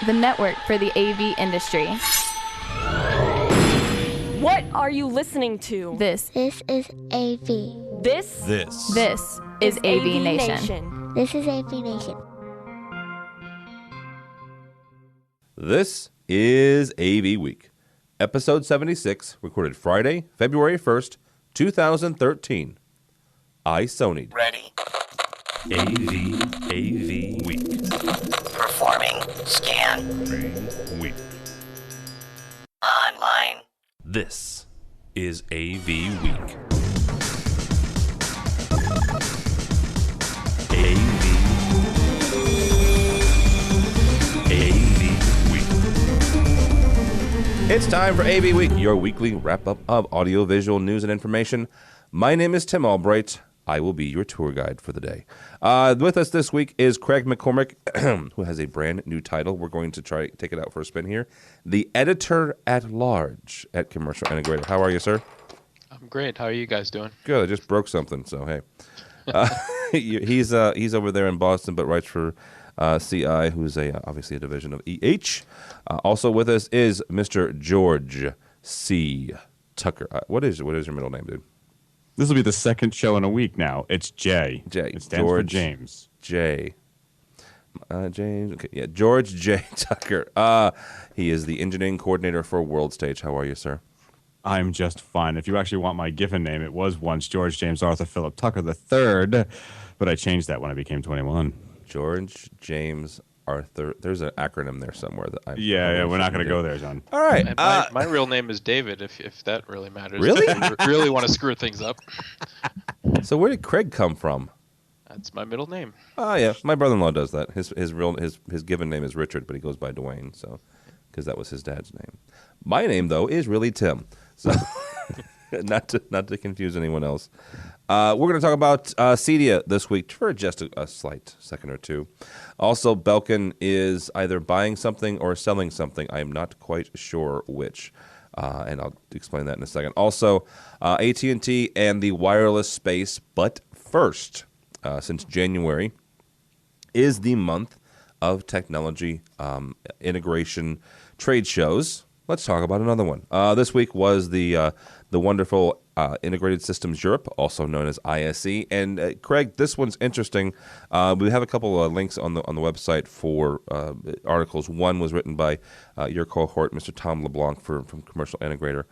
the network for the AV industry. What are you listening to? This is AV. This is AVNation. This is AVNation. This is AVWeek, episode 76, recorded Friday, February 1st, 2013. iSony'd. Ready. AVWeek. Performing. Scan. Week. Online. This is AVWeek. It's time for AV Week, your weekly wrap-up of audiovisual news and information. My name is Tim Albright. I will be your tour guide for the day. With us this week is Craig MacCormack, who has a brand new title. We're going to try to take it out for a spin here. The Editor-at-Large at Commercial Integrator. How are you, sir? I'm great. How are you guys doing? Good. I just broke something, so hey. He's over there in Boston, but writes for CI, who's obviously a division of EH. Also with us is Mr. George C. Tucker. What is your middle name, dude? This will be the second show in a week now. It's J. It stands for James. J. James. Okay, yeah, George J. Tucker. He is the engineering coordinator for World Stage. How are you, sir? I'm just fine. If you actually want my given name, it was once George James Arthur Philip Tucker III, but I changed that when I became 21. George James Arthur. There's an acronym there somewhere that I. Yeah, we're not going to go there, John. All right. My real name is David, if that really matters. Really? If you really want to screw things up. So where did Craig come from? That's my middle name. Oh yeah, my brother-in-law does that. His given name is Richard, but he goes by Dwayne, so because that was his dad's name. My name though is really Tim. So not to confuse anyone else. We're going to talk about Cydia this week for just a slight second or two. Also, Belkin is either buying something or selling something. I am not quite sure which, and I'll explain that in a second. Also, AT&T and the wireless space. But first, since January is the month of technology integration trade shows, let's talk about another one. This week was the wonderful Integrated Systems Europe, also known as ISE. And Craig, this one's interesting. We have a couple of links on the website for articles. One was written by your cohort, Mr. Tom LeBlanc from Commercial Integrator,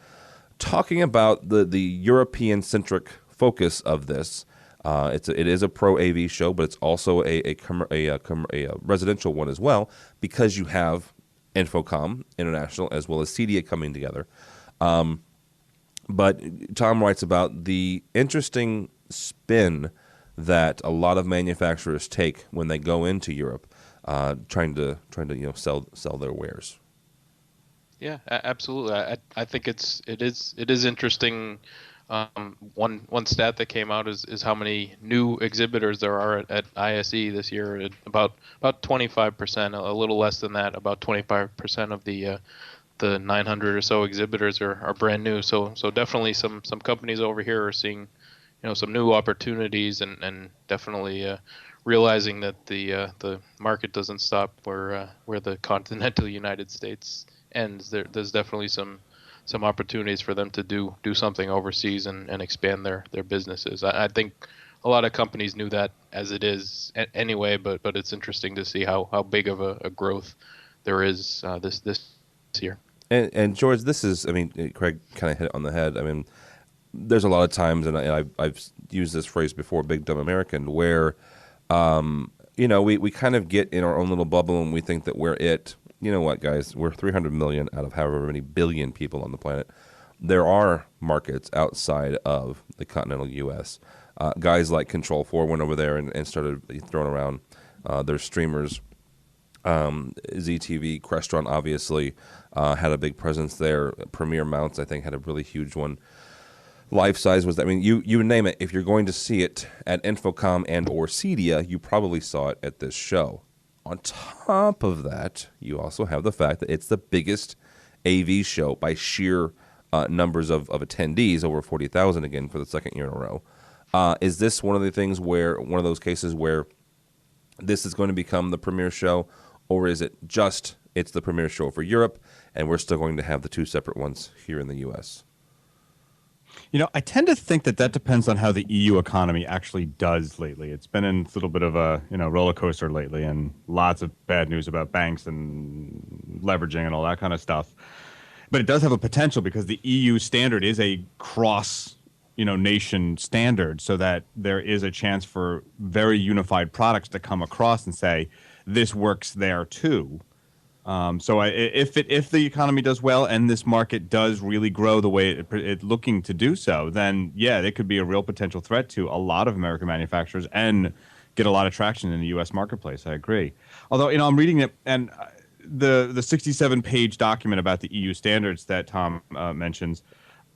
talking about the European-centric focus of this. It is a pro AV show, but it's also a residential one as well, because you have Infocom International as well as Cydia coming together. But Tom writes about the interesting spin that a lot of manufacturers take when they go into Europe, trying to sell their wares. Yeah, absolutely. I think it is interesting. One stat that came out is how many new exhibitors there are at ISE this year. About 25%, a little less than that. About 25% of the 900 or so exhibitors are brand new. So definitely some companies over here are seeing, some new opportunities and definitely realizing that the market doesn't stop where the continental United States ends. There's definitely some opportunities for them to do something overseas and expand their businesses. I think a lot of companies knew that as it is anyway, but it's interesting to see how big of a growth there is this year. And George, this is, Craig kind of hit it on the head. There's a lot of times, and I've used this phrase before, big dumb American, where, we kind of get in our own little bubble and we think that we're it. You know what, guys? We're 300 million out of however many billion people on the planet. There are markets outside of the continental U.S. Guys like Control4 went over there and started throwing around their streamers. ZTV, Crestron obviously had a big presence there. Premier Mounts, I think, had a really huge one. Life Size was, you name it. If you're going to see it at Infocom and or Cydia, you probably saw it at this show. On top of that, you also have the fact that it's the biggest AV show by sheer numbers of attendees, over 40,000 again for the second year in a row. Is this one of those cases where this is going to become the premier show, or is it just It's the premier show for Europe, and we're still going to have the two separate ones here in the U.S. I tend to think that depends on how the EU economy actually does lately. It's been in a little bit of a roller coaster lately, and lots of bad news about banks and leveraging and all that kind of stuff. But it does have a potential because the EU standard is a cross nation standard, so that there is a chance for very unified products to come across and say this works there too. If the economy does well and this market does really grow the way it's looking to do so, then it could be a real potential threat to a lot of American manufacturers and get a lot of traction in the U.S. marketplace. I agree. Although I'm reading it, and the 67-page document about the EU standards that Tom mentions,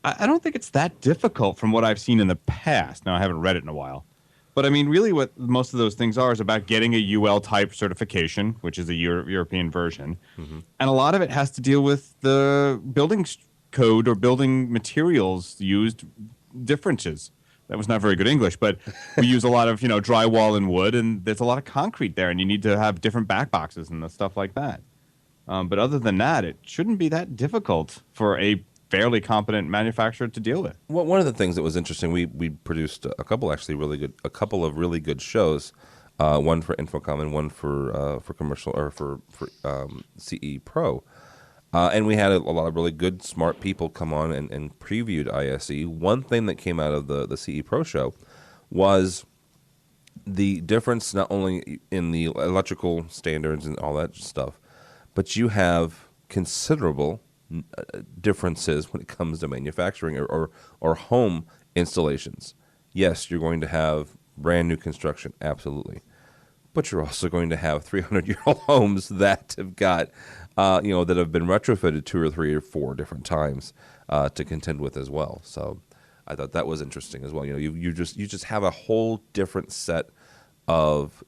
I don't think it's that difficult from what I've seen in the past. Now, I haven't read it in a while. But, I mean, really what most of those things are is about getting a UL-type certification, which is a European version. Mm-hmm. And a lot of it has to deal with the building code or building materials used differences. That was not very good English, but we use a lot of, drywall and wood, and there's a lot of concrete there, and you need to have different back boxes and stuff like that. But other than that, it shouldn't be that difficult for a fairly competent manufacturer to deal with. Well, one of the things that was interesting, we produced a couple of really good shows, one for Infocom and one for commercial or for CE Pro, and we had a lot of really good, smart people come on and previewed ISE. One thing that came out of the CE Pro show was the difference not only in the electrical standards and all that stuff, but you have considerable differences when it comes to manufacturing or home installations. Yes, you're going to have brand new construction, absolutely, but you're also going to have 300-year-old homes that have got that have been retrofitted 2 or 3 or 4 different times to contend with as well. So I thought that was interesting as well. You just have a whole different set of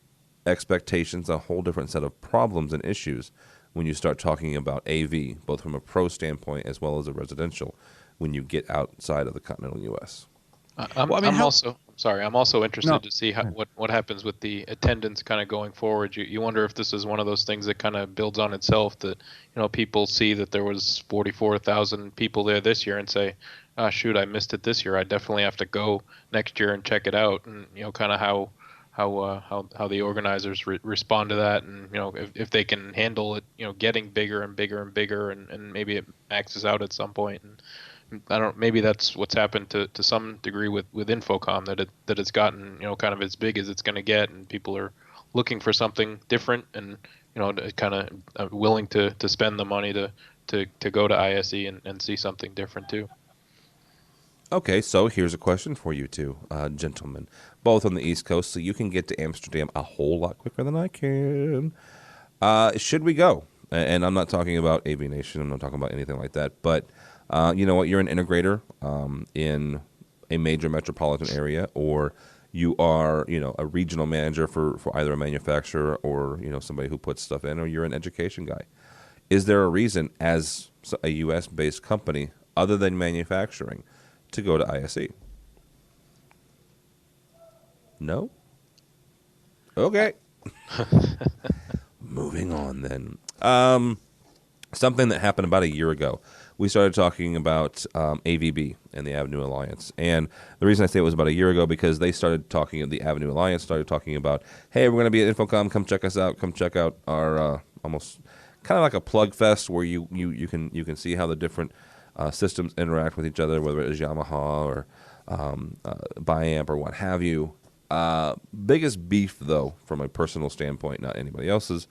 expectations, a whole different set of problems and issues when you start talking about AV, both from a pro standpoint as well as a residential, when you get outside of the continental U.S. I'm also interested to see what happens with the attendance kind of going forward. You wonder if this is one of those things that kind of builds on itself, that people see that there was 44,000 people there this year and say, oh, shoot, I missed it this year. I definitely have to go next year and check it out, and kind of how the organizers respond to that, and if they can handle it, getting bigger and bigger and bigger, and maybe it maxes out at some point. And I don't. Maybe that's what's happened to some degree with Infocom, that it's gotten kind of as big as it's going to get, and people are looking for something different, and kind of willing to spend the money to go to ISE and see something different too. Okay, so here's a question for you two, gentlemen, both on the East Coast, so you can get to Amsterdam a whole lot quicker than I can. Should we go? And I'm not talking about AVNation, I'm not talking about anything like that, but you know what, you're an integrator in a major metropolitan area, or you are, a regional manager for either a manufacturer or, somebody who puts stuff in, or you're an education guy. Is there a reason, as a U.S.-based company, other than manufacturing, to go to ISE? No? Okay. Moving on then. Something that happened about a year ago. We started talking about AVB and the Avenue Alliance. And the reason I say it was about a year ago, because they started talking, the Avenue Alliance started talking about, hey, we're going to be at Infocom, come check us out, come check out our almost kind of like a plug fest where you can see how the different systems interact with each other, whether it is Yamaha or Biamp or what have you. Biggest beef, though, from a personal standpoint, not anybody else's,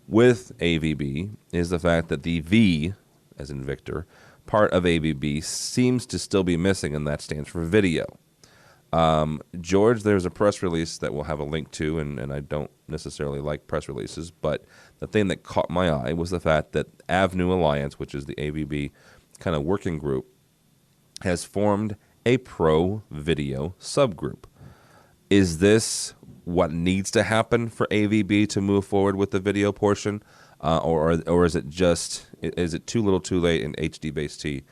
with AVB is the fact that the V, as in Victor, part of AVB seems to still be missing, and that stands for video. George, there's a press release that we'll have a link to, and I don't necessarily like press releases, but the thing that caught my eye was the fact that Avenue Alliance, which is the AVB kind of working group, has formed a pro video subgroup. Is this what needs to happen for AVB to move forward with the video portion, or is it too little too late, and HD Base T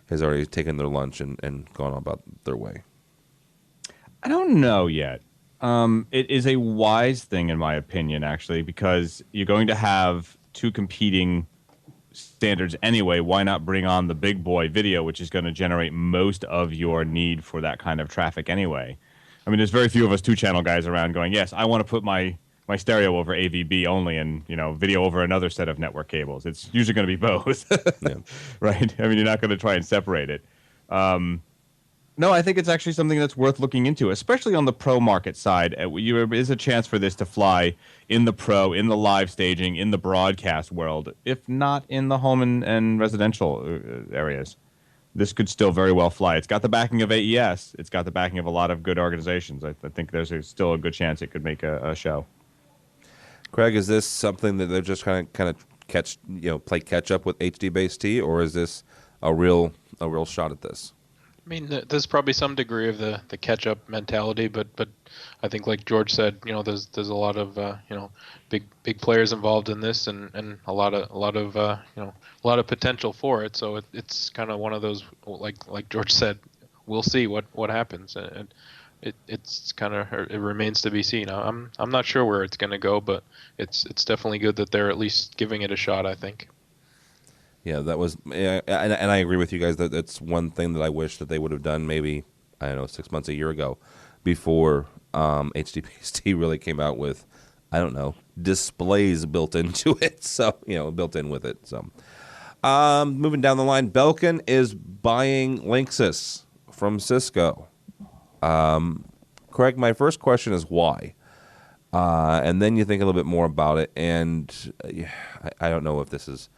has already taken their lunch and gone about their way? I don't know yet. It is a wise thing, in my opinion, actually, because you're going to have two competing standards anyway. Why not bring on the big boy video, which is going to generate most of your need for that kind of traffic anyway? I mean, there's very few of us two-channel guys around going, yes, I want to put my stereo over AVB only and, video over another set of network cables. It's usually going to be both, right? I mean, you're not going to try and separate it. No, I think it's actually something that's worth looking into, especially on the pro market side. There is a chance for this to fly in the pro, in the live staging, in the broadcast world, if not in the home and residential areas. This could still very well fly. It's got the backing of AES. It's got the backing of a lot of good organizations. I think there's still a good chance it could make a show. Craig, is this something that they're just kind of play catch up with HD-based T, or is this a real shot at this? I mean, there's probably some degree of the catch-up mentality, but I think, like George said, there's a lot of big players involved in this, and a lot of potential for it. So it's kind of one of those, like George said, we'll see what happens, and it's kind of, it remains to be seen. I'm not sure where it's going to go, but it's definitely good that they're at least giving it a shot, I think. Yeah, that was, and I agree with you guys that that's one thing that I wish that they would have done maybe, 6 months, a year ago, before HDPST really came out with, displays built into it. So, built in with it. So, moving down the line, Belkin is buying Linksys from Cisco. Craig, my first question is why? And then you think a little bit more about it, and I don't know if this is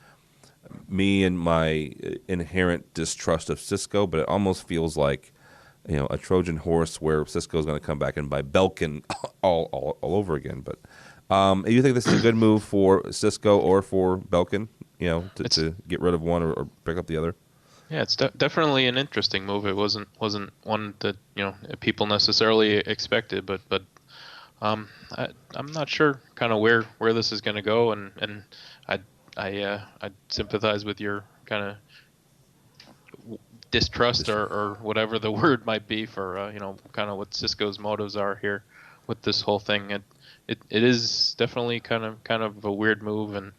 me and my inherent distrust of Cisco, but it almost feels like, a Trojan horse where Cisco is going to come back and buy Belkin all over again. But do you think this is a good move for Cisco or for Belkin, to get rid of one or pick up the other? Yeah, it's definitely an interesting move. It wasn't one that people necessarily expected, but I'm not sure kind of where this is going to go, and I sympathize with your kind of distrust or whatever the word might be for kind of what Cisco's motives are here with this whole thing. It is definitely kind of a weird move, and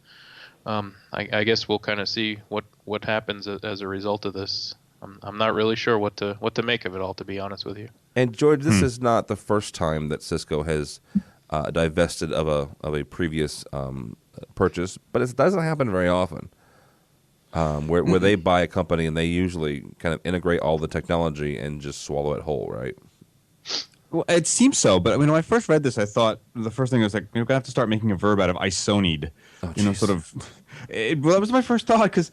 I guess we'll kind of see what happens as a result of this. I'm not really sure what to make of it all, to be honest with you. And George, this is not the first time that Cisco has divested of a previous purchase, but it doesn't happen very often. Where they buy a company and they usually kind of integrate all the technology and just swallow it whole, right? Well, it seems so, but when I first read this, I thought the first thing was like, we're gonna have to start making a verb out of iSony'd. Sort of. Well, that was my first thought, because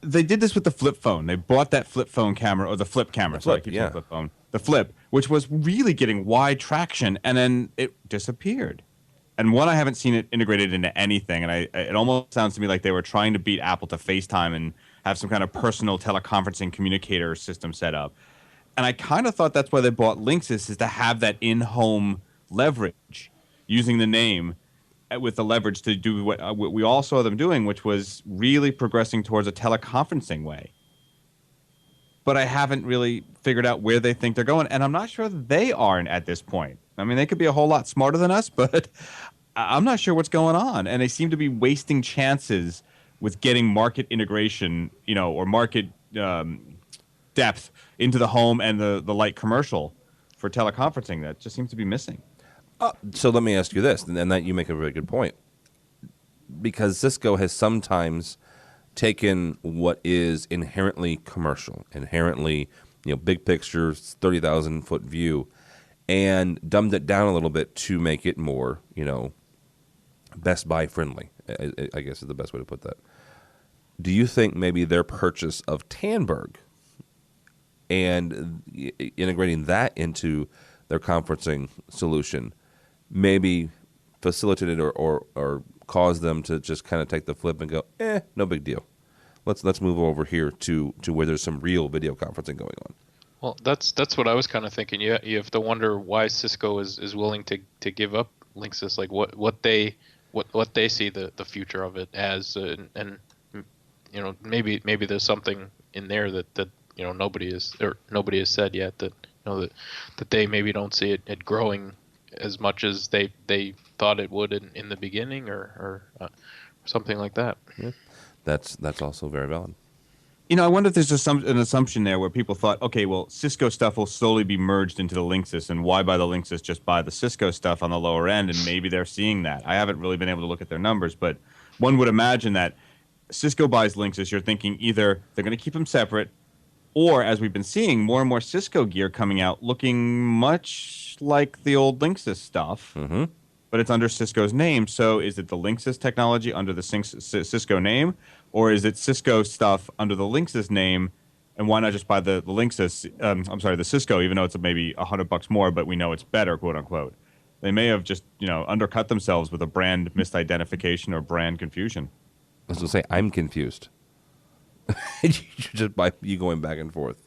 they did this with the flip phone. They bought that flip phone camera, or the flip camera. Flip phone. The flip, which was really getting wide traction, and then it disappeared. And one, I haven't seen it integrated into anything, and it almost sounds to me like they were trying to beat Apple to FaceTime and have some kind of personal teleconferencing communicator system set up. And I kind of thought that's why they bought Linksys, is to have that in-home leverage, using the name with the leverage to do what we all saw them doing, which was really progressing towards a teleconferencing way. But I haven't really figured out where they think they're going, and I'm not sure that they are at this point. I mean, they could be a whole lot smarter than us, but I'm not sure what's going on. And they seem to be wasting chances with getting market integration, or market depth into the home and the light commercial for teleconferencing. That just seems to be missing. So let me ask you this, and that you make a really good point. Because Cisco has sometimes taken what is inherently commercial, inherently, big pictures, 30,000-foot view, and dumbed it down a little bit to make it more, Best Buy friendly, I guess is the best way to put that. Do you think maybe their purchase of Tandberg and integrating that into their conferencing solution maybe facilitated or caused them to just kind of take the flip and go, no big deal. Let's move over here to where there's some real video conferencing going on? Well, that's what I was kind of thinking. You have to wonder why Cisco is willing to give up Linksys, like what they see the future of it as, and maybe there's something in there that nobody has said yet, that that they maybe don't see it growing as much as they thought it would in the beginning, or something like that. Yeah. That's also very valid. I wonder if there's an assumption there where people thought, okay, well, Cisco stuff will slowly be merged into the Linksys, and why buy the Linksys? Just buy the Cisco stuff on the lower end, and maybe they're seeing that. I haven't really been able to look at their numbers, but one would imagine that Cisco buys Linksys. You're thinking either they're going to keep them separate, or, as we've been seeing, more and more Cisco gear coming out looking much like the old Linksys stuff, but it's under Cisco's name. So is it the Linksys technology under the Cisco name, or is it Cisco stuff under the Linksys name? And why not just buy the Linksys, the Cisco, even though it's maybe $100 more, but we know it's better, quote unquote. They may have just, undercut themselves with a brand misidentification or brand confusion. I was going to say, I'm confused. You just by you going back and forth.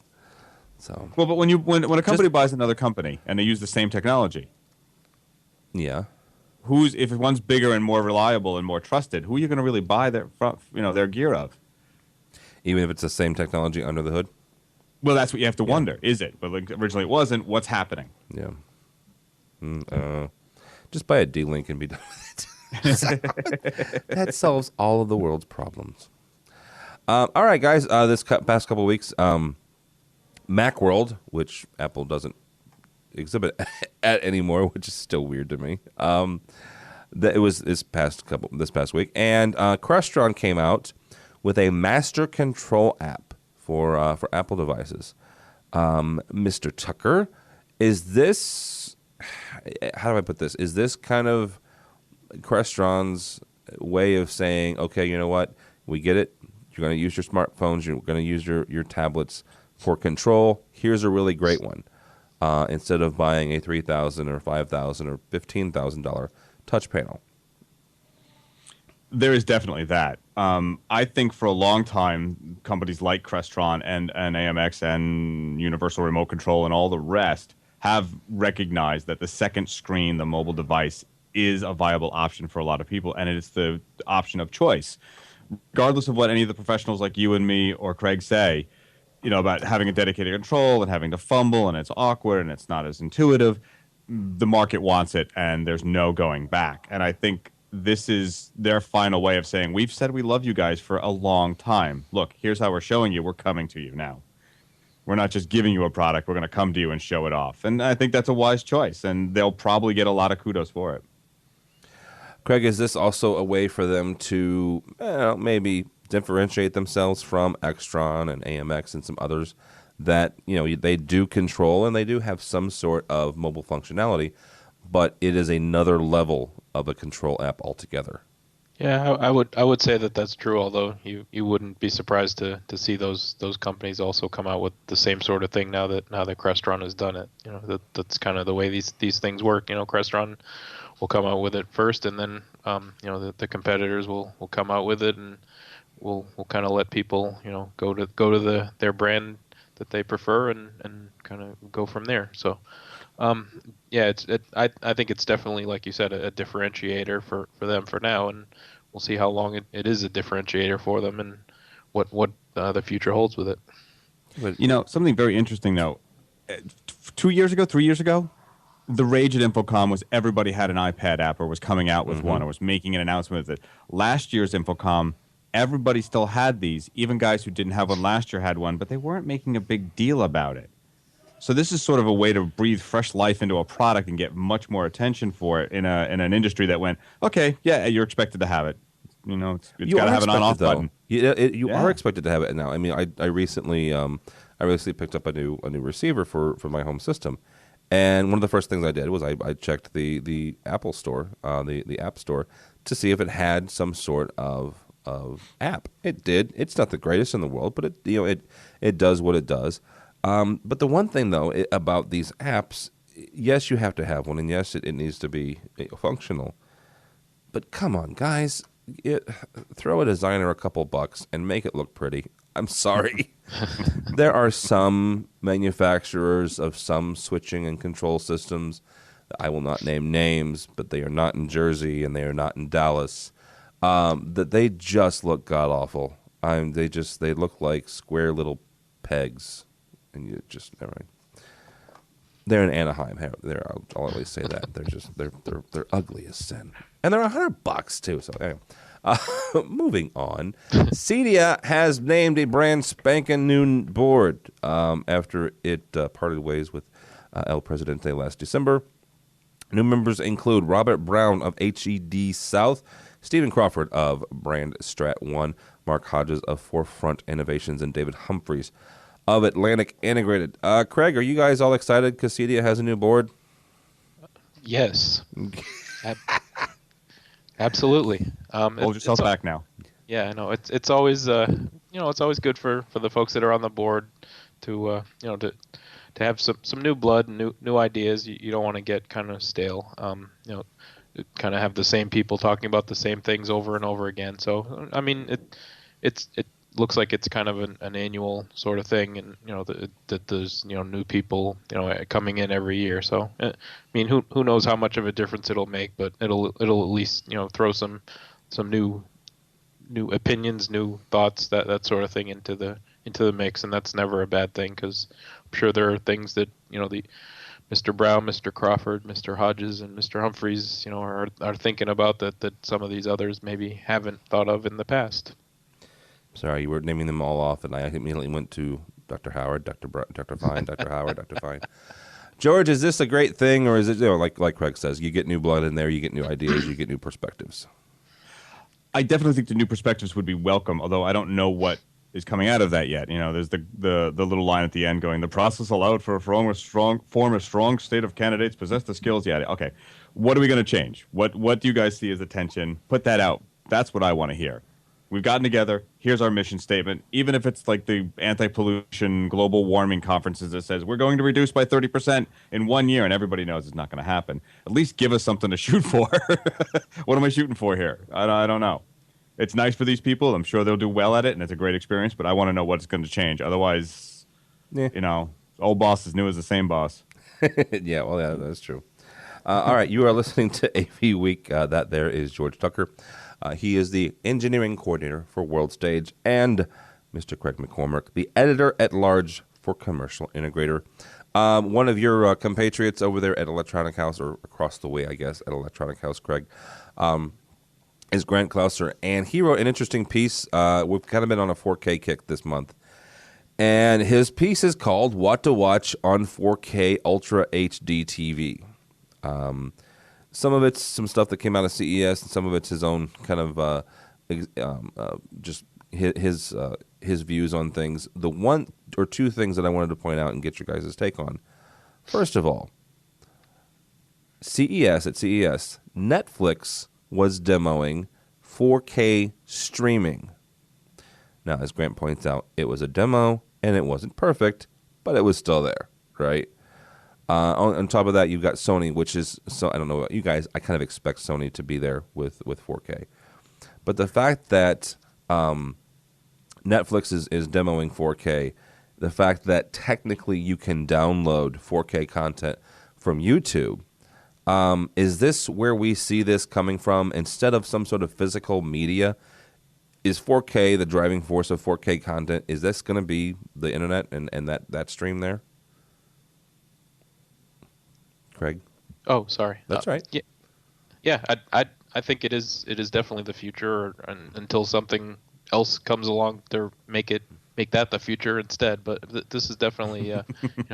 So well, but when a company buys another company and they use the same technology, yeah, if one's bigger and more reliable and more trusted, who are you going to really buy their gear of? Even if it's the same technology under the hood. Well, that's what you have to wonder. Is it? But originally it wasn't. What's happening? Yeah. Just buy a D-Link and be done with it. That solves all of the world's problems. All right, guys. This past couple of weeks, Macworld, which Apple doesn't exhibit at anymore, which is still weird to me. It was this past week, and Crestron came out with a master control app for Apple devices. Mr. Tucker, is this? How do I put this? Is this kind of Crestron's way of saying, okay, you know what? We get it. You're going to use your smartphones. You're going to use your tablets for control. Here's a really great one. Instead of buying a $3,000 or $5,000 or $15,000 touch panel. There is definitely that. I think for a long time, companies like Crestron and AMX and Universal Remote Control and all the rest have recognized that the second screen, the mobile device, is a viable option for a lot of people, and it's the option of choice. Regardless of what any of the professionals like you and me or Craig say, about having a dedicated control and having to fumble and it's awkward and it's not as intuitive, the market wants it and there's no going back. And I think this is their final way of saying, we've said we love you guys for a long time. Look, here's how we're showing you. We're coming to you now. We're not just giving you a product. We're going to come to you and show it off. And I think that's a wise choice, and they'll probably get a lot of kudos for it. Craig, is this also a way for them to maybe differentiate themselves from Extron and AMX and some others that they do control and they do have some sort of mobile functionality, but it is another level of a control app altogether? Yeah, I would say that that's true. Although you wouldn't be surprised to see those companies also come out with the same sort of thing now that Crestron has done it. That's kind of the way these things work. Crestron will come out with it first, and then the competitors will come out with it, and we'll kind of let people go to their brand that they prefer and kind of go from there. So I think it's definitely, like you said, a differentiator for them for now, and we'll see how long it is a differentiator for them and what the future holds with it. But something very interesting though, 3 years ago, the rage at InfoComm was everybody had an iPad app or was coming out with one or was making an announcement with it. Last year's InfoComm, everybody still had these. Even guys who didn't have one last year had one, but they weren't making a big deal about it. So this is sort of a way to breathe fresh life into a product and get much more attention for it in an industry that went, okay, yeah, you're expected to have it. It's got to have an on-off button. You are expected to have it now. I mean, I recently picked up a new receiver for my home system, and one of the first things I did was I checked the Apple Store, the App Store, to see if it had some sort of app. It did. It's not the greatest in the world, but it does what it does. But the one thing though about these apps, yes, you have to have one, and yes, it needs to be functional. But come on, guys, throw a designer a couple bucks and make it look pretty. I'm sorry. There are some manufacturers of some switching and control systems. I will not name names, but they are not in Jersey and they are not in Dallas. That they just look god awful. They look like square little pegs, and you just never mind. They're in Anaheim. I'll always say that they're ugly as sin, and they're $100 too. So anyway, Moving on, Cydia has named a brand spanking new board after it parted ways with El Presidente last December. New members include Robert Brown of HED South, Stephen Crawford of Brand Strat One, Mark Hodges of Forefront Innovations, and David Humphreys of Atlantic Integrated. Craig, are you guys all excited because Cydia has a new board? Yes. Absolutely. Hold yourself back now. Yeah, I know. It's always it's always good for the folks that are on the board to to have some new blood and new ideas. You don't want to get kind of stale. Kind of have the same people talking about the same things over and over again. So I mean, it looks like it's kind of an annual sort of thing, and that there's new people coming in every year. So I mean, who knows how much of a difference it'll make, but it'll at least throw some new opinions, new thoughts, that sort of thing into the mix, and that's never a bad thing, because I'm sure there are things that the Mr. Brown, Mr. Crawford, Mr. Hodges, and Mr. Humphreys are thinking about that some of these others maybe haven't thought of in the past. Sorry, you were naming them all off, and I immediately went to Dr. Howard, Dr. Fine, Dr. Howard, Dr. Fine. George, is this a great thing, or is it like Craig says, you get new blood in there, you get new ideas, you get new perspectives? I definitely think the new perspectives would be welcome, although I don't know what is coming out of that yet. There's the little line at the end going, the process allowed for a form a strong state of candidates possess the skills. Yeah, okay. What are we going to change? What do you guys see as attention? Put that out. That's what I want to hear. We've gotten together. Here's our mission statement. Even if it's like the anti-pollution global warming conferences that says we're going to reduce by 30% in 1 year, and everybody knows it's not going to happen. At least give us something to shoot for. What am I shooting for here? I don't know. It's nice for these people. I'm sure they'll do well at it, and it's a great experience, but I want to know what's going to change. Otherwise, old boss is new as the same boss. Yeah, that's true. All right, you are listening to AV Week. That there is George Tucker. He is the engineering coordinator for World Stage, and Mr. Craig MacCormack, the editor-at-large for Commercial Integrator. One of your compatriots over there at Electronic House, or across the way, I guess, at Electronic House, Craig, is Grant Clouser, and he wrote an interesting piece. We've kind of been on a 4K kick this month, and his piece is called What to Watch on 4K Ultra HD TV. Some of it's some stuff that came out of CES, and some of it's his own kind of just his views on things. The one or two things that I wanted to point out and get your guys' take on. First of all, at CES, Netflix was demoing 4K streaming. Now, as Grant points out, it was a demo, and it wasn't perfect, but it was still there, right? On top of that, you've got Sony, which is, so I don't know about you guys, I kind of expect Sony to be there with 4K. But the fact that Netflix is demoing 4K, the fact that technically you can download 4K content from YouTube, is this where we see this coming from? Instead of some sort of physical media, is 4K the driving force of 4K content? Is this going to be the internet and that stream there? Craig? Oh, sorry. That's right. Yeah. I think it is definitely the future, until something else comes along to make that the future instead. But this is definitely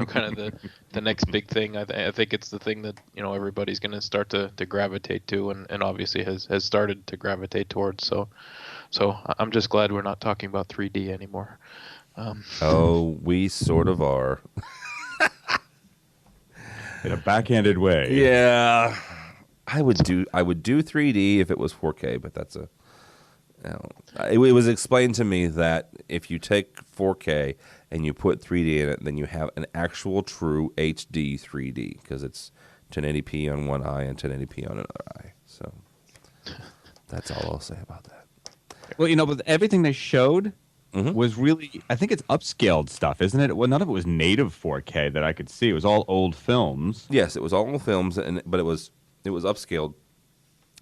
kind of the next big thing. I think it's the thing that everybody's going to start to gravitate to, and obviously has started to gravitate towards. So I'm just glad we're not talking about 3D anymore. We sort of are. In a backhanded way. Yeah, I would do 3D if it was 4K, but that's it was explained to me that if you take 4K and you put 3D in it, then you have an actual true HD 3D, because it's 1080p on one eye and 1080p on another eye. So that's all I'll say about that. Well, but everything they showed was really, I think it's upscaled stuff, isn't it? Well, none of it was native 4K that I could see. It was all old films. Yes, it was all old films, but it was upscaled.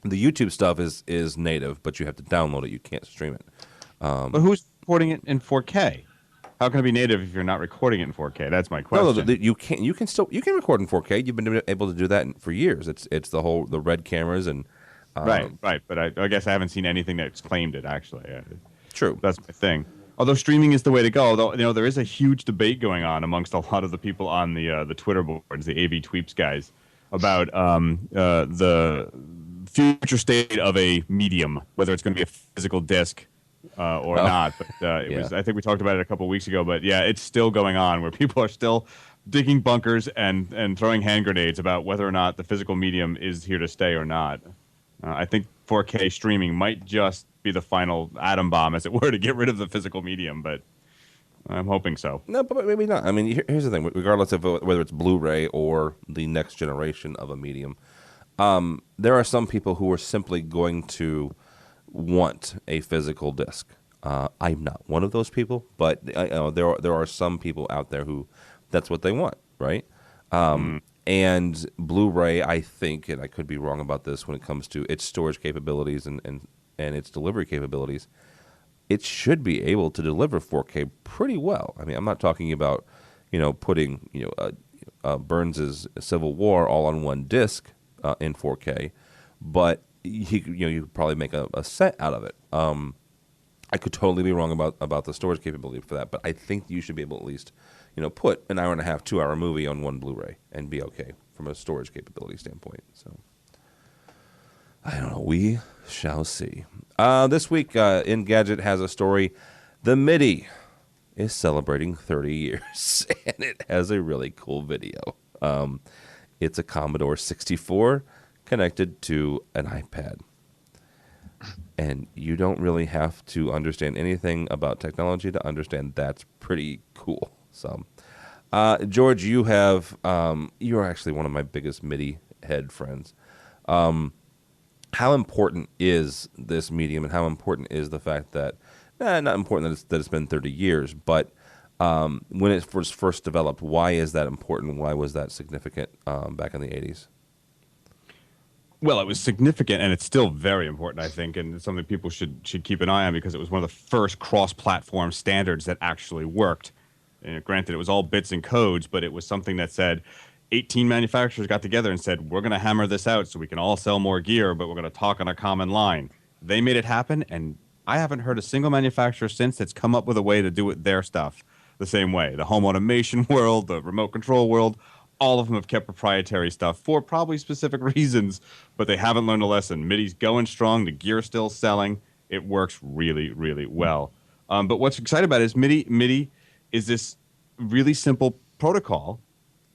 The YouTube stuff is native, but you have to download it. You can't stream it. But who's recording it in 4K? How can it be native if you're not recording it in 4K? That's my question. No, you can record in 4K. You've been able to do that for years. It's the Red cameras and Right. But I guess I haven't seen anything that's claimed it, actually. True. That's my thing. Although streaming is the way to go. Although, there is a huge debate going on amongst a lot of the people on the Twitter boards, the AV Tweeps guys, about the future state of a medium, whether it's going to be a physical disc or not. But it was. I think we talked about it a couple of weeks ago. But yeah, it's still going on where people are still digging bunkers and throwing hand grenades about whether or not the physical medium is here to stay or not. I think 4K streaming might just be the final atom bomb, as it were, to get rid of the physical medium, but I'm hoping so. No, but maybe not. I mean, here's the thing. Regardless of whether it's Blu-ray or the next generation of a medium, there are some people who are simply going to want a physical disc. I'm not one of those people, but there are some people out there who that's what they want, right? And Blu-ray, I think, and I could be wrong about this when it comes to its storage capabilities and its delivery capabilities, it should be able to deliver 4K pretty well. I mean, I'm not talking about, putting, Burns' Civil War all on one disc in 4K, but you could probably make a set out of it. I could totally be wrong about the storage capability for that, but I think you should be able to at least, put an hour and a half, 2-hour movie on one Blu-ray and be okay from a storage capability standpoint. So I don't know. We shall see. This week, Engadget has a story. The MIDI is celebrating 30 years, and it has a really cool video. It's a Commodore 64 connected to an iPad. And you don't really have to understand anything about technology to understand that's pretty cool. So, George, you are actually one of my biggest MIDI head friends. How important is this medium, and how important is the fact that, not important that it's been 30 years, but when it was first developed, why is that important? Why was that significant back in the 80s? Well, it was significant, and it's still very important, I think, and it's something people should keep an eye on because it was one of the first cross-platform standards that actually worked. Granted, it was all bits and codes, but it was something that said 18 manufacturers got together and said, we're going to hammer this out so we can all sell more gear, but we're going to talk on a common line. They made it happen, and I haven't heard a single manufacturer since that's come up with a way to do it their stuff the same way. The home automation world, the remote control world, all of them have kept proprietary stuff for probably specific reasons, but they haven't learned a lesson. MIDI's going strong. The gear's still selling. It works really, really well. But what's exciting about it is MIDI is this really simple protocol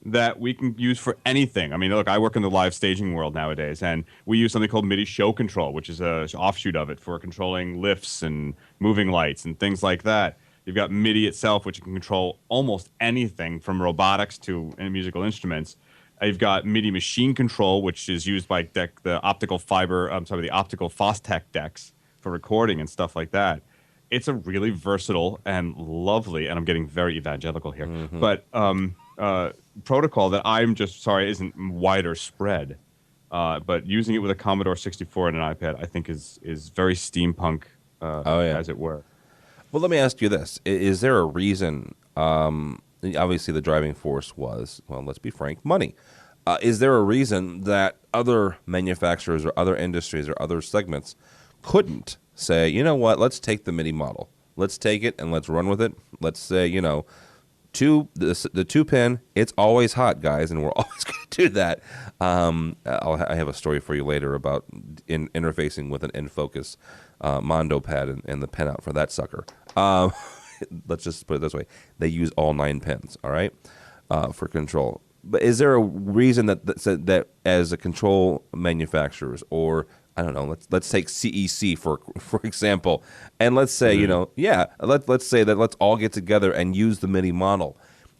that we can use for anything. I mean, look, I work in the live staging world nowadays, and we use something called MIDI Show Control, which is an offshoot of it for controlling lifts and moving lights and things like that. You've got MIDI itself, which can control almost anything from robotics to musical instruments. You've got MIDI machine control, which is used by the optical Fostech decks for recording and stuff like that. It's a really versatile and lovely, and I'm getting very evangelical here, but protocol that I'm just sorry isn't wider spread. But using it with a Commodore 64 and an iPad, I think is very steampunk, as it were. Well, let me ask you this. Is there a reason, obviously the driving force was, well, let's be frank, money. Is there a reason that other manufacturers or other industries or other segments couldn't say, you know what, let's take the MIDI model. Let's take it and let's run with it. Let's say, the 2-pin, it's always hot, guys, and we're always going to do that. I have a story for you later about interfacing with an in-focus Mondo pad and the pin out for that sucker. Let's just put it this way. They use all 9 pins, all right, for control. But is there a reason that as a control manufacturers, or I don't know, let's take CEC for example, and let's say let's say that let's all get together and use the MIDI model.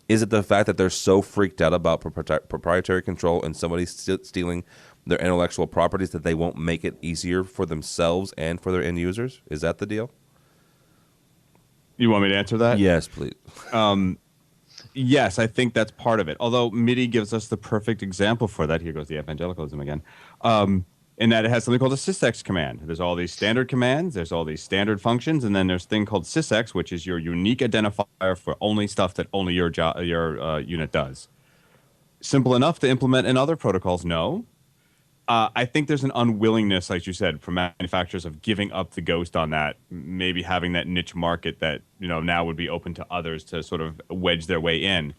Is it the fact that they're so freaked out about proprietary control and somebody stealing their intellectual properties that they won't make it easier for themselves and for their end users? Is that the deal? You want me to answer that? Yes, please. Yes, I think that's part of it. Although MIDI gives us the perfect example for that. Here goes the evangelicalism again. In that it has something called a sysx command. There's all these standard commands, there's all these standard functions, and then there's a thing called sysx, which is your unique identifier for only stuff that only your unit does. Simple enough to implement in other protocols? No. I think there's an unwillingness, like you said, from manufacturers of giving up the ghost on that, maybe having that niche market that now would be open to others to sort of wedge their way in.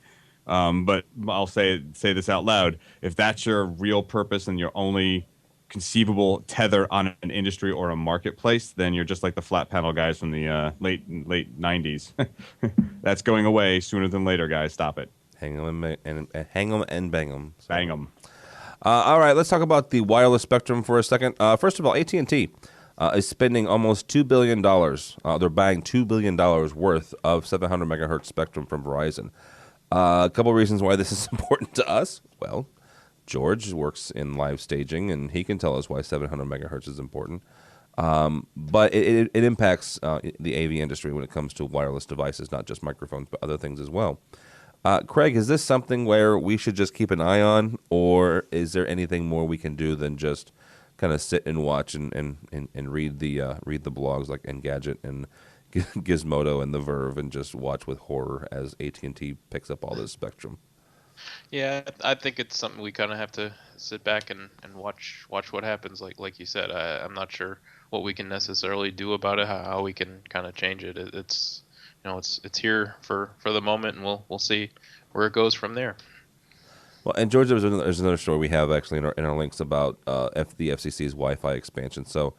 But I'll say this out loud: if that's your real purpose and your only conceivable tether on an industry or a marketplace, then you're just like the flat panel guys from the late 90s. That's going away sooner than later, guys. Stop it. Hang 'em and bang 'em. So. Bang 'em. All right, let's talk about the wireless spectrum for a second. First of all, AT&T is spending almost $2 billion. They're buying $2 billion worth of 700 megahertz spectrum from Verizon. A couple of reasons why this is important to us. Well, George works in live staging, and he can tell us why 700 megahertz is important. But it impacts the AV industry when it comes to wireless devices, not just microphones, but other things as well. Craig, is this something where we should just keep an eye on, or is there anything more we can do than just kind of sit and watch and read the blogs like Engadget and Gizmodo and The Verve and just watch with horror as AT&T picks up all this spectrum? Yeah, I think it's something we kind of have to sit back and watch what happens. Like you said, I'm not sure what we can necessarily do about it, how we can kind of change it. It's it's here for the moment, and we'll see where it goes from there. Well, and George, there's another story we have actually in our links about the FCC's Wi-Fi expansion. So,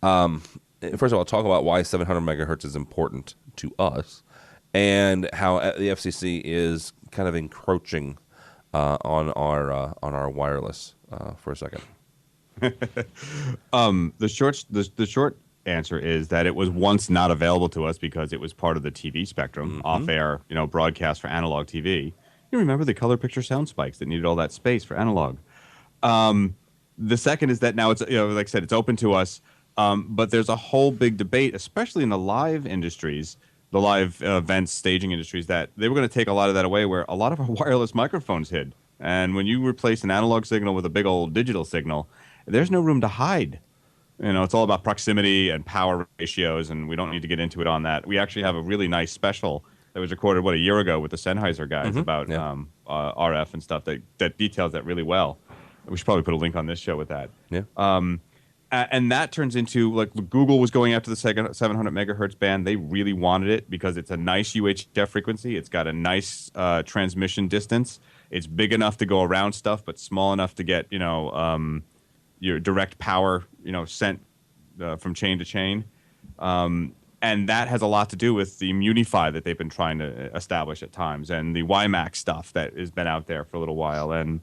first of all, talk about why 700 megahertz is important to us, and how the FCC is kind of encroaching on our wireless for a second. The short answer is that it was once not available to us because it was part of the TV spectrum, off-air, broadcast for analog TV. You remember the color picture sound spikes that needed all that space for analog. The second is that now it's, like I said, it's open to us, but there's a whole big debate, especially in the live industries, the live events, staging industries, that they were going to take a lot of that away, where a lot of our wireless microphones hid. And when you replace an analog signal with a big old digital signal, there's no room to hide. It's all about proximity and power ratios, and we don't need to get into it on that. We actually have a really nice special that was recorded, a year ago with the Sennheiser guys about RF and stuff that details that really well. We should probably put a link on this show with that. Yeah. And that turns into, like, Google was going after the 700 megahertz band. They really wanted it because it's a nice UHF frequency. It's got a nice transmission distance. It's big enough to go around stuff, but small enough to get, your direct power, sent from chain to chain. And that has a lot to do with the Munify that they've been trying to establish at times, and the WiMAX stuff that has been out there for a little while. And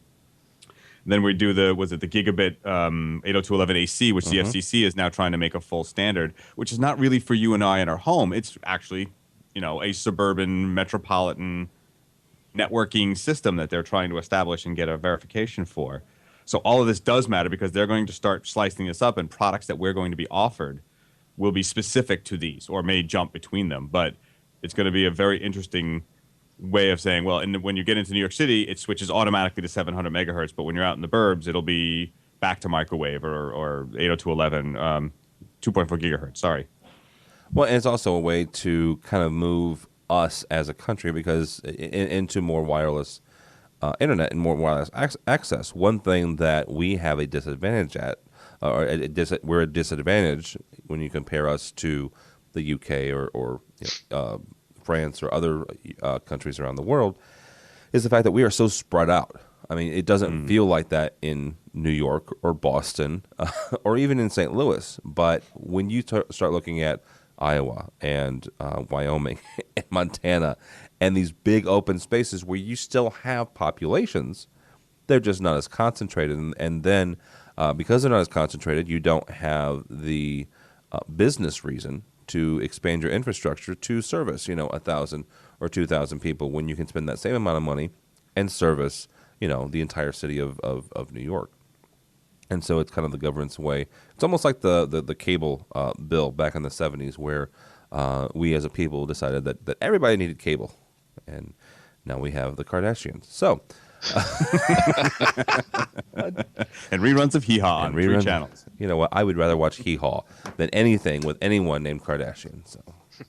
then we do the gigabit 802.11ac, which the FCC is now trying to make a full standard, which is not really for you and I in our home. It's actually, a suburban metropolitan networking system that they're trying to establish and get a verification for. So all of this does matter because they're going to start slicing this up, and products that we're going to be offered will be specific to these or may jump between them. But it's going to be a very interesting way of saying, well, and when you get into New York City, it switches automatically to 700 megahertz. But when you're out in the burbs, it'll be back to microwave or 802.11, 2.4 gigahertz. Sorry. Well, and it's also a way to kind of move us as a country because into more wireless internet and more wireless access. One thing that we have a disadvantage at, we're a disadvantage when you compare us to the UK or France or other countries around the world, is the fact that we are so spread out. I mean, it doesn't feel like that in New York or Boston or even in St. Louis. But when you start looking at Iowa and Wyoming and Montana and these big open spaces where you still have populations, they're just not as concentrated. And then because they're not as concentrated, you don't have the business reason to expand your infrastructure to service, 1,000 or 2,000 people when you can spend that same amount of money and service, the entire city of New York. And so it's kind of the government's way. It's almost like the cable bill back in the 70s where we as a people decided that everybody needed cable. And now we have the Kardashians. So... and reruns of Hee Haw on 3 channels. You know what? I would rather watch Hee Haw than anything with anyone named Kardashian. So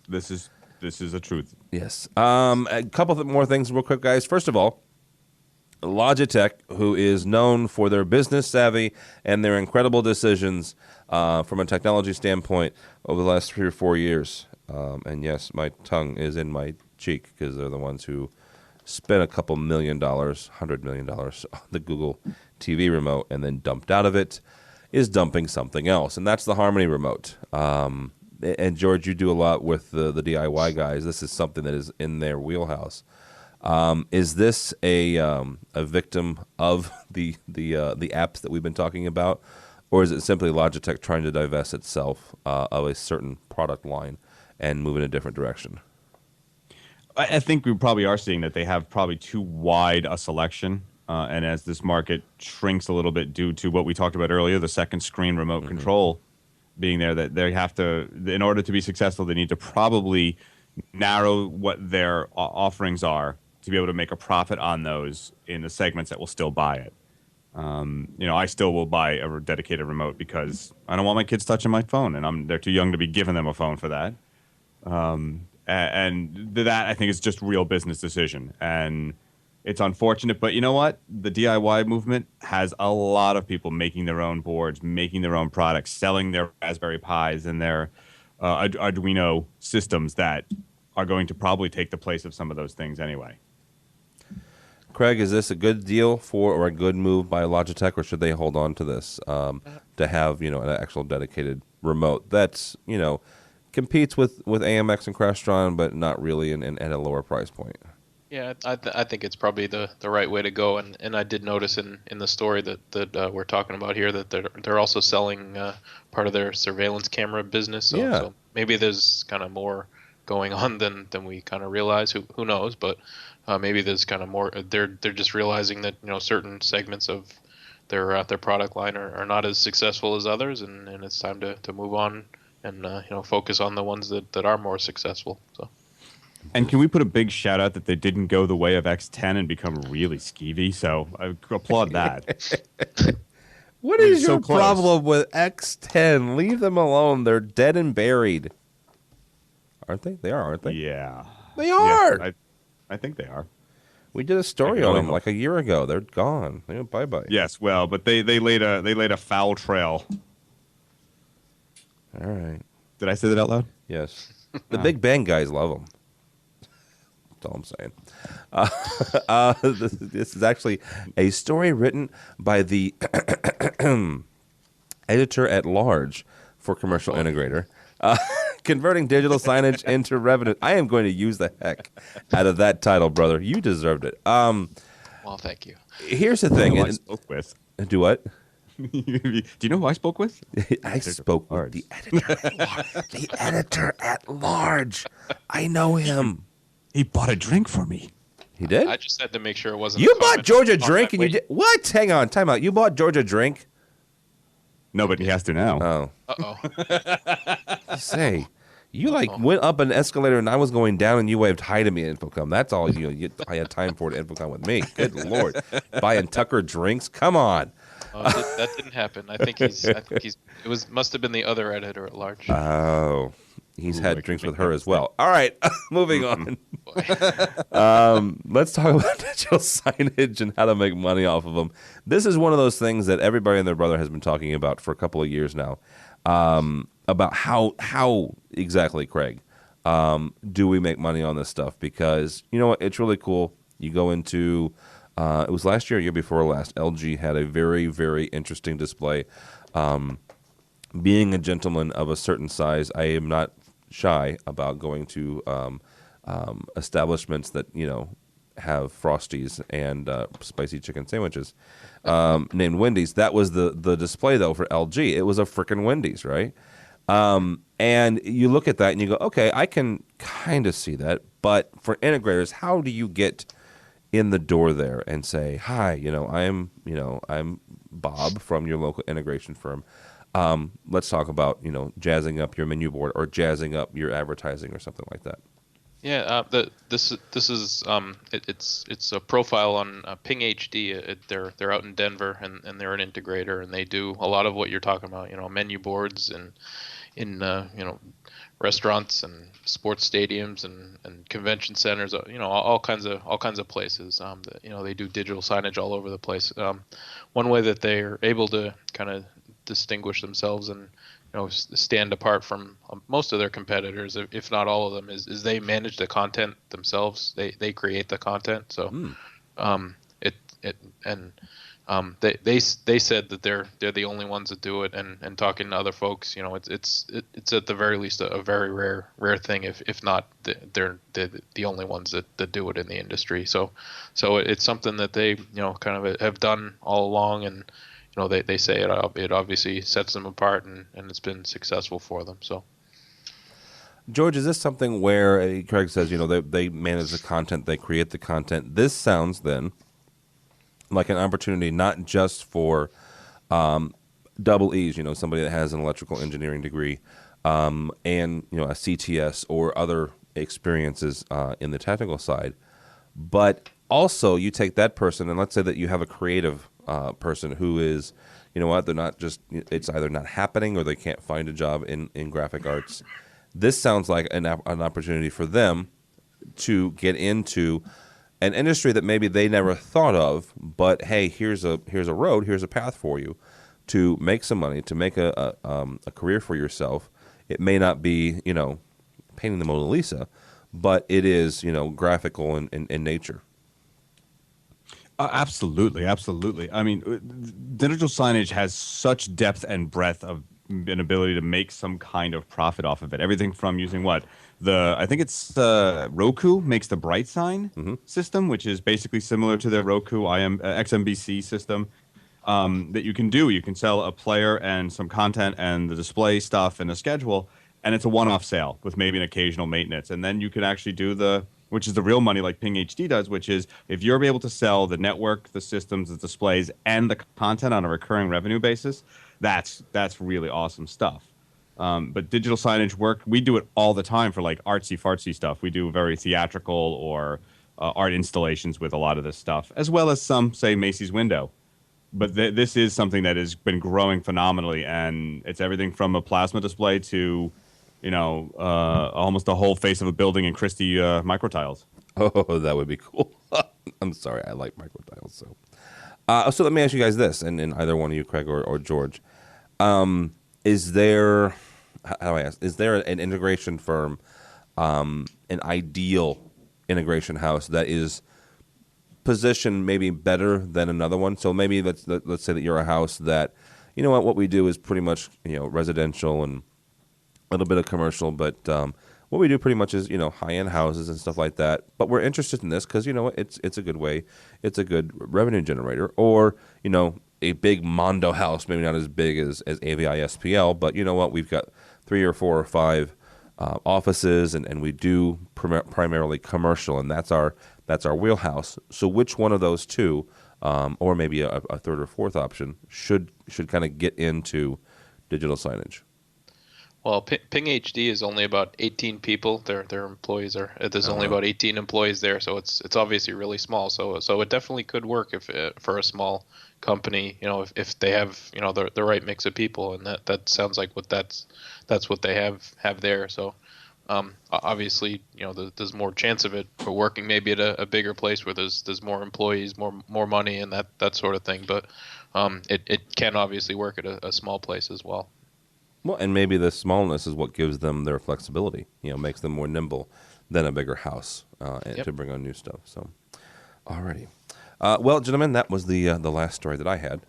this is a truth. Yes. A couple of more things real quick, guys. First of all, Logitech, who is known for their business savvy and their incredible decisions from a technology standpoint over the last 3 or 4 years. And yes, my tongue is in my cheek because they're the ones who spent a couple $100 million on the Google TV remote and then dumped out of it, is dumping something else. And that's the Harmony remote. And George, you do a lot with the DIY guys. This is something that is in their wheelhouse. Is this a victim of the apps that we've been talking about, or is it simply Logitech trying to divest itself of a certain product line and move in a different direction? I think we probably are seeing that they have probably too wide a selection. And as this market shrinks a little bit due to what we talked about earlier, the second screen remote control being there, that they have to, in order to be successful, they need to probably narrow what their offerings are to be able to make a profit on those in the segments that will still buy it. I still will buy a dedicated remote because I don't want my kids touching my phone, and they're too young to be giving them a phone for that. And that, I think, is just real business decision. And it's unfortunate, but you know what? The DIY movement has a lot of people making their own boards, making their own products, selling their Raspberry Pis and their Arduino systems that are going to probably take the place of some of those things anyway. Craig, is this a good deal or a good move by Logitech, or should they hold on to this to have an actual dedicated remote that's competes with AMX and Crestron, but not really and at a lower price point? Yeah, I think it's probably the right way to go, and I did notice in the story that we're talking about here that they're also selling part of their surveillance camera business. So maybe there's kind of more going on than we kind of realize. Who knows? But maybe there's kind of more. They're just realizing that certain segments of their product line are not as successful as others, and it's time to move on and focus on the ones that are more successful. So. And can we put a big shout out that they didn't go the way of X10 and become really skeevy? So I applaud that. What is your problem with X10? Leave them alone. They're dead and buried. Aren't they? They are, aren't they? Yeah. They are. Yeah, I think they are. We did a story on them like a year ago. They're gone. They went bye-bye. Yes, well, but they laid a foul trail. All right. Did I say that out loud? Yes. The Big Bang guys love them. That's all I'm saying. This is actually a story written by the editor at large for Commercial Integrator. Converting digital signage into revenue. I am going to use the heck out of that title, brother. You deserved it. Well, thank you. Here's the thing. I spoke with. Do what? Do you know who I spoke with? I spoke with the editor at large. The editor at large. I know him. He bought a drink for me. He did? I just had to make sure it wasn't. You bought George a drink and you did what? Hang on, time out. You bought George a drink? No, but he has to now. Oh. Uh-oh. Say, you went up an escalator and I was going down and you waved hi to me at Infocom. That's all you had time for at Infocom with me. Good Lord. Buying Tucker drinks? Come on. That didn't happen. I think he's. It must have been the other editor at large. Oh. He's had drinks with her as well. All right, moving on. Let's talk about digital signage and how to make money off of them. This is one of those things that everybody and their brother has been talking about for a couple of years now. About how exactly, Craig, do we make money on this stuff? Because you know what, it's really cool. You go into it was last year, year before last. LG had a very, very interesting display. Being a gentleman of a certain size, I am not shy about going to establishments that have Frosties and spicy chicken sandwiches named Wendy's. That was the display though for LG. It was a frickin' Wendy's, right? And you look at that and you go, okay, I can kind of see that. But for integrators, how do you get in the door there and say, hi, I'm Bob from your local integration firm. Let's talk about, jazzing up your menu board or jazzing up your advertising or something like that. Yeah, this is it's a profile on Ping HD. They're out in Denver and they're an integrator and they do a lot of what you're talking about. Menu boards and restaurants and sports stadiums and convention centers, all kinds of places. They do digital signage all over the place. One way that they're able to kind of distinguish themselves and stand apart from most of their competitors, if not all of them, is they manage the content themselves. They create the content. So they said that they're the only ones that do it, and talking to other folks, it's at the very least a very rare thing, if not they're the only ones that do it in the industry. So it's something that they kind of have done all along, and they say it obviously sets them apart, and it's been successful for them. So. George, is this something where Craig says they manage the content, they create the content? This sounds then like an opportunity not just for double E's, somebody that has an electrical engineering degree and a CTS or other experiences in the technical side, but also you take that person and let's say that you have a creative person who is, they're not just, it's either not happening or they can't find a job in graphic arts. This sounds like an opportunity for them to get into an industry that maybe they never thought of, but hey, here's a road, here's a path for you to make some money, to make a career for yourself. It may not be painting the Mona Lisa, but it is graphical in nature. Absolutely. I mean, digital signage has such depth and breadth of an ability to make some kind of profit off of it. Everything from using I think it's Roku makes the Bright Sign system, which is basically similar to the Roku XMBC system that you can do. You can sell a player and some content and the display stuff and a schedule, and it's a one-off sale with maybe an occasional maintenance. And then you can actually do which is the real money like Ping HD does, which is if you're able to sell the network, the systems, the displays, and the content on a recurring revenue basis, that's really awesome stuff. But digital signage work, we do it all the time for like artsy-fartsy stuff. We do very theatrical or art installations with a lot of this stuff, as well as some, say, Macy's Window. But this is something that has been growing phenomenally, and it's everything from a plasma display to almost the whole face of a building in Christie microtiles. Oh, that would be cool. I'm sorry, I like microtiles. So let me ask you guys this, and either one of you, Craig or George, is there an integration firm, an ideal integration house that is positioned maybe better than another one? So maybe let's say that you're a house that, what we do is pretty much residential and a little bit of commercial, but what we do pretty much is high-end houses and stuff like that. But we're interested in this because it's a good way, it's a good revenue generator. Or a big Mondo house, maybe not as big as AVI SPL, but we've got 3 or 4 or 5 offices, and we do primarily commercial, and that's our wheelhouse. So which one of those two, or maybe a third or fourth option, should kind of get into digital signage? Well, Ping HD is only about 18 people. Their employees there's only about 18 employees there, so it's obviously really small. So it definitely could work for a small company, if they have the right mix of people, and that sounds like that's what they have there. So obviously there's more chance of it for working maybe at a bigger place where there's more employees, more money, and that sort of thing. But it can obviously work at a small place as well. Well, and maybe the smallness is what gives them their flexibility, makes them more nimble than a bigger house to bring on new stuff. So, alrighty. Well, gentlemen, that was the last story that I had.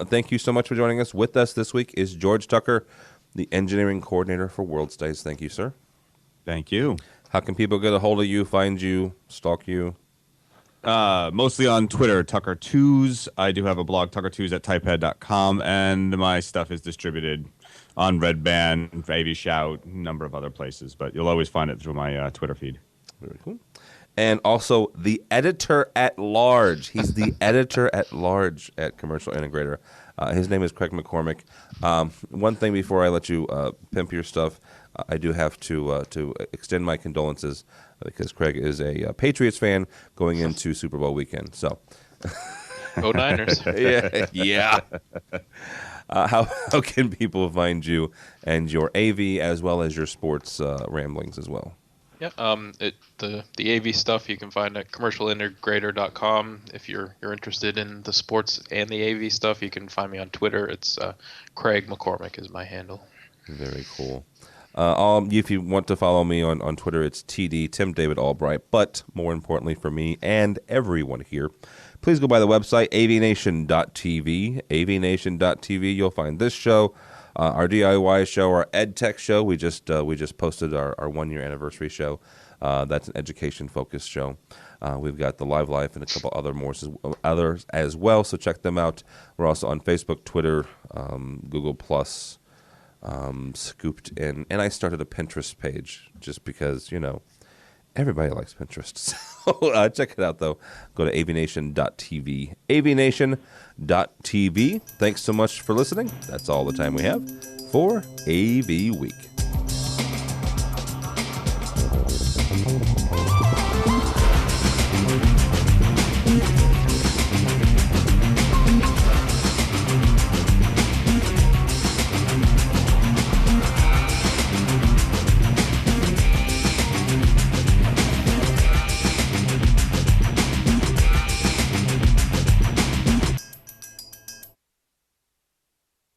Thank you so much for joining us. With us this week is George Tucker, the engineering coordinator for WorldStays. Thank you, sir. Thank you. How can people get a hold of you, find you, stalk you? Mostly on Twitter, Tucker2s. I do have a blog, tucker2s@typehead.com, and my stuff is distributed on Red Band, AV Shout, a number of other places, but you'll always find it through my Twitter feed. Very cool. And also the editor-at-large. He's the editor-at-large at Commercial Integrator. His name is Craig MacCormack. One thing before I let you pimp your stuff, I do have to extend my condolences because Craig is a Patriots fan going into Super Bowl weekend. So Go Niners. Yeah. How can people find you and your AV as well as your sports ramblings as well? Yeah, the AV stuff you can find at commercialintegrator.com. If you're interested in the sports and the AV stuff, you can find me on Twitter. It's Craig MacCormack is my handle. Very cool. If you want to follow me on Twitter, it's TD Tim David Albright. But more importantly for me and everyone here, please go by the website AVNation.tv. AVNation.tv. You'll find this show. Our DIY show, our EdTech show, we just posted our 1-year anniversary show. That's an education-focused show. We've got the Live Life and a couple others as well, so check them out. We're also on Facebook, Twitter, Google+, Scooped in. And I started a Pinterest page just because, everybody likes Pinterest. So check it out, though. Go to avnation.tv. avnation.tv. Thanks so much for listening. That's all the time we have for AV Week.